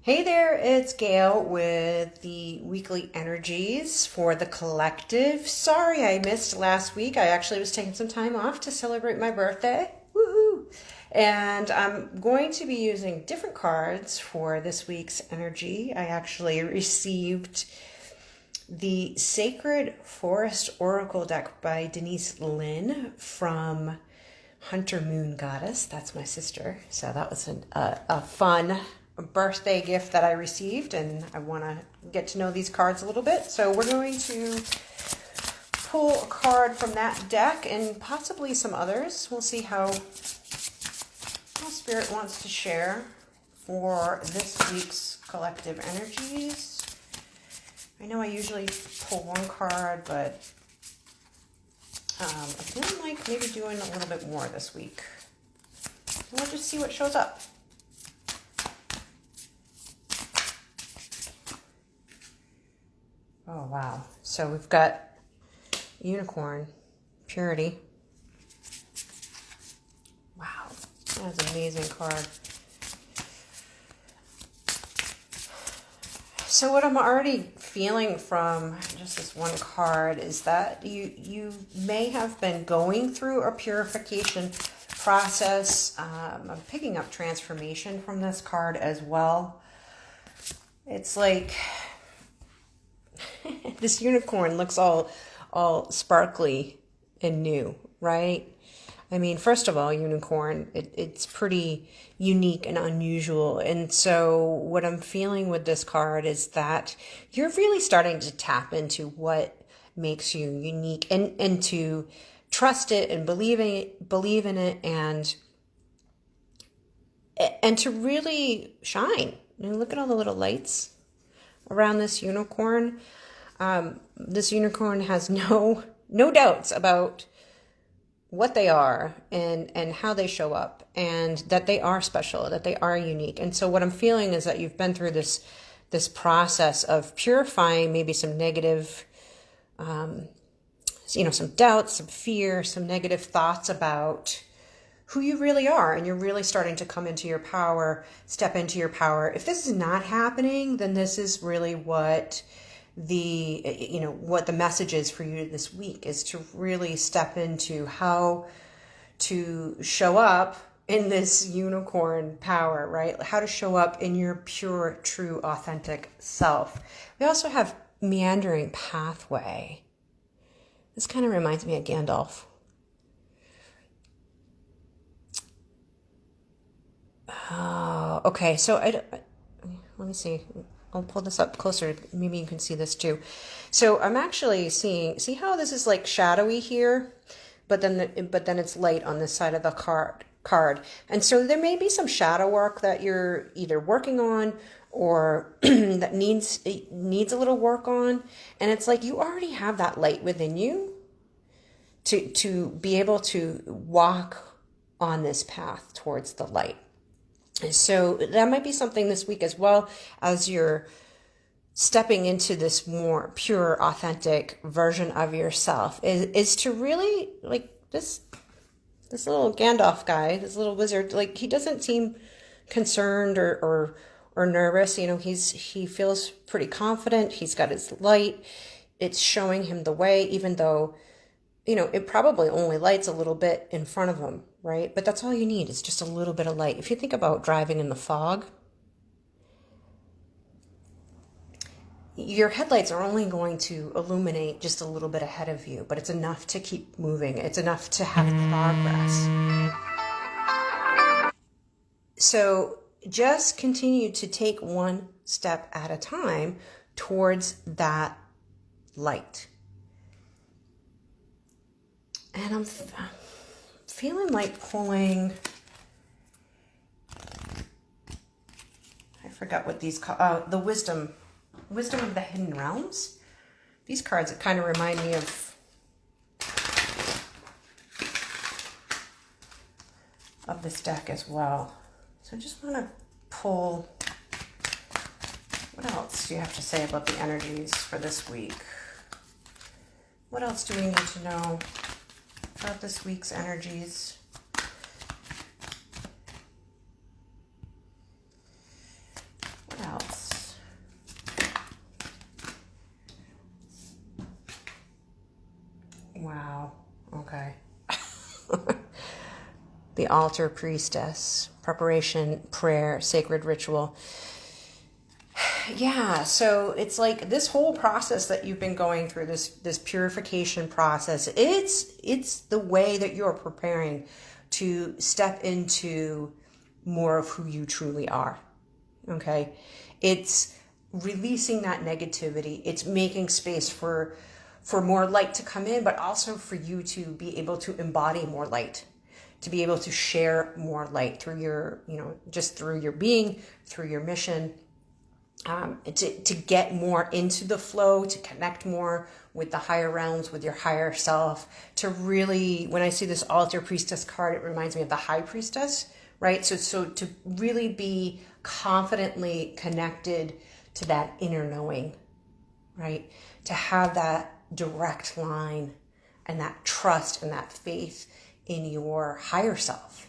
Hey there, it's Gail with the weekly energies for the collective. Sorry I missed last week. I actually was taking some time off to celebrate my birthday. Woohoo! And I'm going to be using different cards for this week's energy. I actually received the Sacred Forest Oracle deck by Denise Linn from Hunter Moon Goddess. That's my sister. So that was a fun birthday gift that I received, and I want to get to know these cards a little bit. So we're going to pull a card from that deck and possibly some others. We'll see how Spirit wants to share for this week's collective energies. I know I usually pull one card, but I'm feeling like maybe doing a little bit more this week. We'll just see what shows up. Oh, wow. So we've got Unicorn, Purity. Wow, that's an amazing card. So what I'm already feeling from just this one card is that you may have been going through a purification process. I'm picking up transformation from this card as well. It's like this unicorn looks all sparkly and new, right? I mean, first of all, unicorn, it's pretty unique and unusual. And so what I'm feeling with this card is that you're really starting to tap into what makes you unique and to trust it and believe in it and to really shine. Look at all the little lights around this unicorn. This unicorn has no doubts about what they are and how they show up, and that they are special, that they are unique. And so what I'm feeling is that you've been through this process of purifying maybe some negative, some doubts, some fear, some negative thoughts about who you really are, and you're really starting to come into your power, step into your power. If this is not happening, then this is really what the message is for you this week, is to really step into how to show up in this unicorn power, right? How to show up in your pure, true, authentic self. We also have meandering pathway. This kind of reminds me of Gandalf. Oh, okay. So let me see. I'll pull this up closer. Maybe you can see this too. So I'm actually see how this is like shadowy here, but then it's light on this side of the card. And so there may be some shadow work that you're either working on or that needs a little work on. And it's like you already have that light within you to be able to walk on this path towards the light. So that might be something this week, as well as you're stepping into this more pure, authentic version of yourself, is to really, like, this little Gandalf guy, this little wizard, like, he doesn't seem concerned or nervous. He feels pretty confident. He's got his light. It's showing him the way, even though it probably only lights a little bit in front of him, right? But that's all you need, is just a little bit of light. If you think about driving in the fog, your headlights are only going to illuminate just a little bit ahead of you, but it's enough to keep moving. It's enough to have progress. So just continue to take one step at a time towards that light. And I'm feeling like pulling, I forgot what these call, the wisdom of the hidden realms. These cards kind of remind me of this deck as well. So I just want to pull, what else do you have to say about the energies for this week? What else do we need to know about this week's energies? What else? the altar priestess, preparation, prayer, sacred ritual. Yeah, so it's like this whole process that you've been going through, this purification process, it's the way that you're preparing to step into more of who you truly are. Okay? It's releasing that negativity. It's making space for more light to come in, but also for you to be able to embody more light, to be able to share more light through your, just through your being, through your mission. To get more into the flow, to connect more with the higher realms, with your higher self, to really, when I see this altar priestess card, it reminds me of the high priestess, right? So to really be confidently connected to that inner knowing, right? To have that direct line and that trust and that faith in your higher self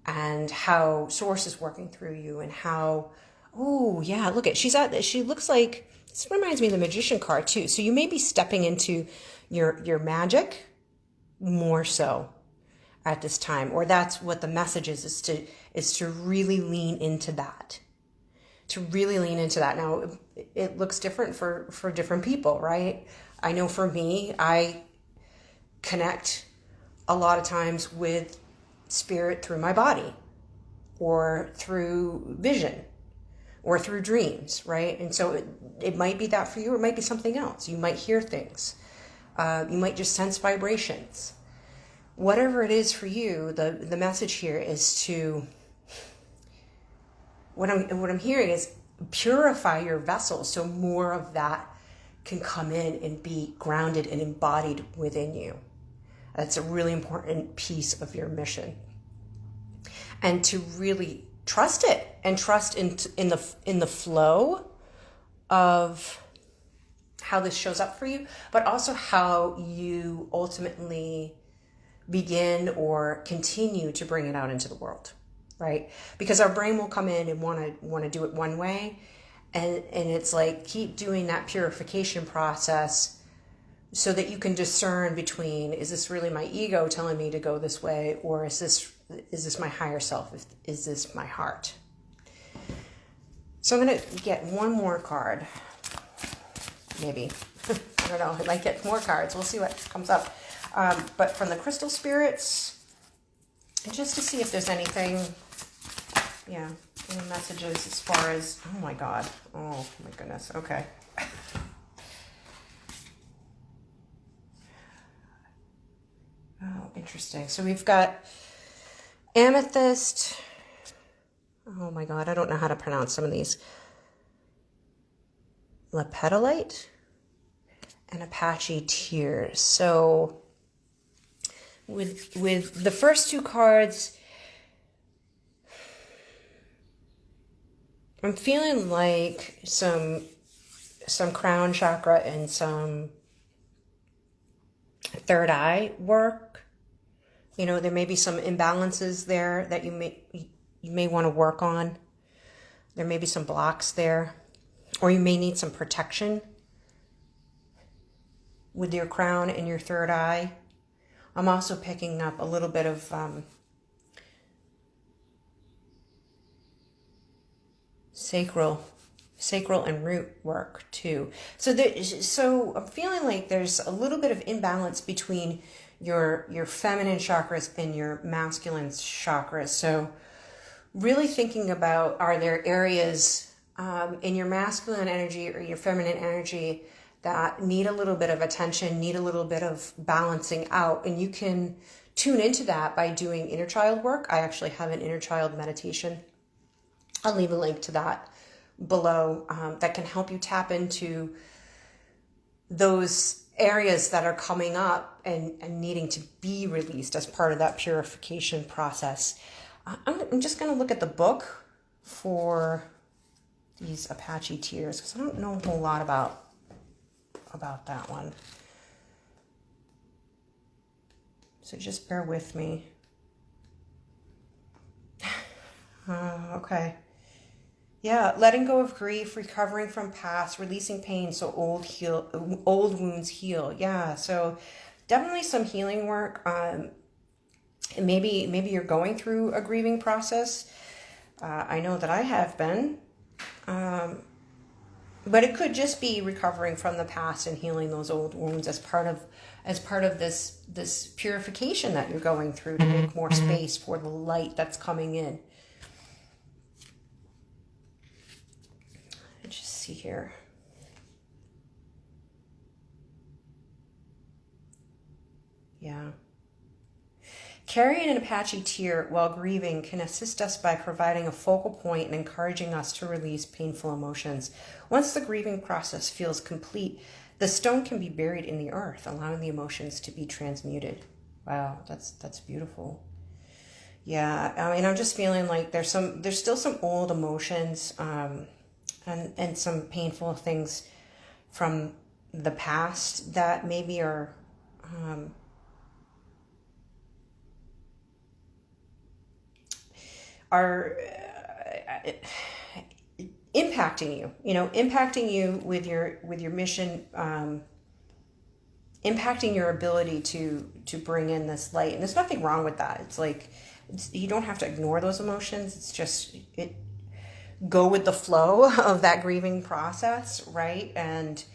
and how source is working through you and how, oh yeah, look at, she looks like, this reminds me of the magician card too. So you may be stepping into your magic more so at this time, or that's what the message is to really lean into that. To really lean into that. Now, it looks different for different people, right? I know for me, I connect a lot of times with spirit through my body or through vision or through dreams, right? And so it might be that for you, or it might be something else. You might hear things. You might just sense vibrations. Whatever it is for you, the message here is to, what I'm hearing is purify your vessel so more of that can come in and be grounded and embodied within you. That's a really important piece of your mission. And to really trust it and trust in the flow of how this shows up for you, but also how you ultimately begin or continue to bring it out into the world, right? Because our brain will come in and want to do it one way, and it's like keep doing that purification process so that you can discern between, is this really my ego telling me to go this way, or is this my higher self? Is this my heart? So I'm going to get one more card. Maybe. I don't know. I might get more cards. We'll see what comes up. But from the crystal spirits, just to see if there's anything, any messages as far as, oh my God. Oh my goodness. Okay. Oh, interesting. So we've got amethyst. Oh my God, I don't know how to pronounce some of these. Lepidolite and Apache tears. So with the first two cards, I'm feeling like some crown chakra and some third eye work. There may be some imbalances there that you may want to work on. There may be some blocks there, or you may need some protection with your crown and your third eye. I'm also picking up a little bit of sacral and root work too. So I'm feeling like there's a little bit of imbalance between your feminine chakras and your masculine chakras. So really thinking about, are there areas in your masculine energy or your feminine energy that need a little bit of attention, need a little bit of balancing out? And you can tune into that by doing inner child work. I actually have an inner child meditation. I'll leave a link to that below that can help you tap into those areas that are coming up and needing to be released as part of that purification process. I'm just going to look at the book for these Apache tears because I don't know a whole lot about that one. So just bear with me. Okay. Yeah, letting go of grief, recovering from past, releasing pain so old wounds heal. Yeah, so definitely some healing work. And maybe you're going through a grieving process. I know that I have been. But it could just be recovering from the past and healing those old wounds as part of this purification that you're going through to make more space for the light that's coming in. Let's just see here. Yeah. Carrying an Apache tear while grieving can assist us by providing a focal point and encouraging us to release painful emotions. Once the grieving process feels complete, the stone can be buried in the earth, allowing the emotions to be transmuted. Wow, that's beautiful. Yeah, I mean, I'm just feeling like there's still some old emotions, and some painful things from the past that maybe are impacting you with your mission, impacting your ability to bring in this light. And there's nothing wrong with that. It's like, you don't have to ignore those emotions. It's just, go with the flow of that grieving process, right? And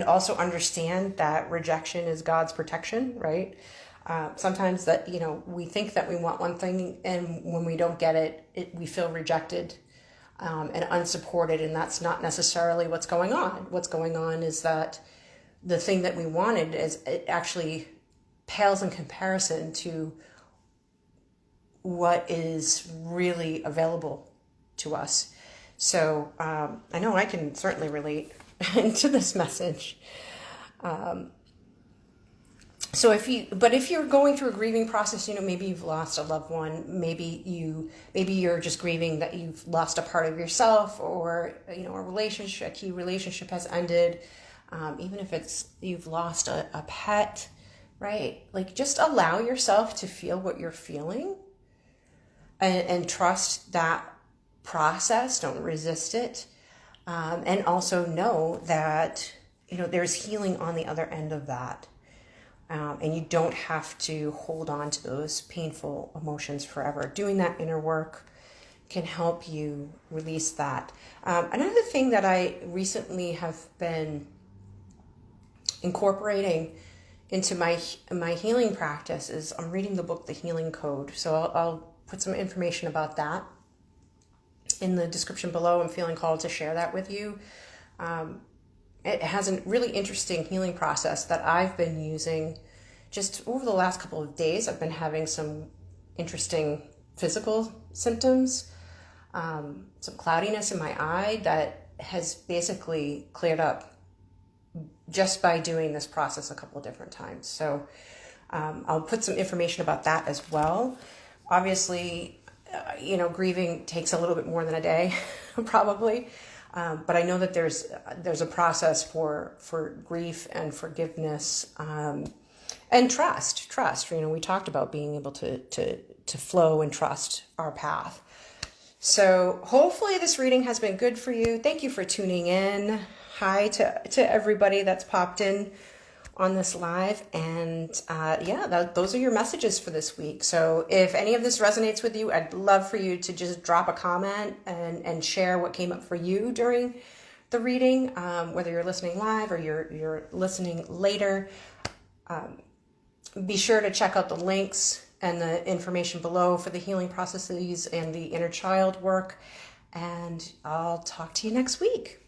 also understand that rejection is God's protection, right? Sometimes that, we think that we want one thing, and when we don't get it, we feel rejected and unsupported, and that's not necessarily what's going on. What's going on is that the thing that we wanted it actually pales in comparison to what is really available to us. So I know I can certainly relate to this message. So if you're going through a grieving process, maybe you've lost a loved one, maybe you're just grieving that you've lost a part of yourself, or a key relationship has ended, even if you've lost a pet, right? Like, just allow yourself to feel what you're feeling, and trust that process. Don't resist it, and also know that there's healing on the other end of that. And you don't have to hold on to those painful emotions forever. Doing that inner work can help you release that. Another thing that I recently have been incorporating into my healing practice is I'm reading the book, The Healing Code. So I'll put some information about that in the description below. I'm feeling called to share that with you. It has a really interesting healing process that I've been using just over the last couple of days. I've been having some interesting physical symptoms, some cloudiness in my eye that has basically cleared up just by doing this process a couple of different times. So I'll put some information about that as well. Obviously, grieving takes a little bit more than a day, probably. But I know that there's a process for grief and forgiveness, and trust. We talked about being able to flow and trust our path. So hopefully this reading has been good for you. Thank you for tuning in. Hi to everybody that's popped in on this live, and those are your messages for this week. So if any of this resonates with you, I'd love for you to just drop a comment and share what came up for you during the reading, whether you're listening live or you're listening later. Be sure to check out the links and the information below for the healing processes and the inner child work, and I'll talk to you next week.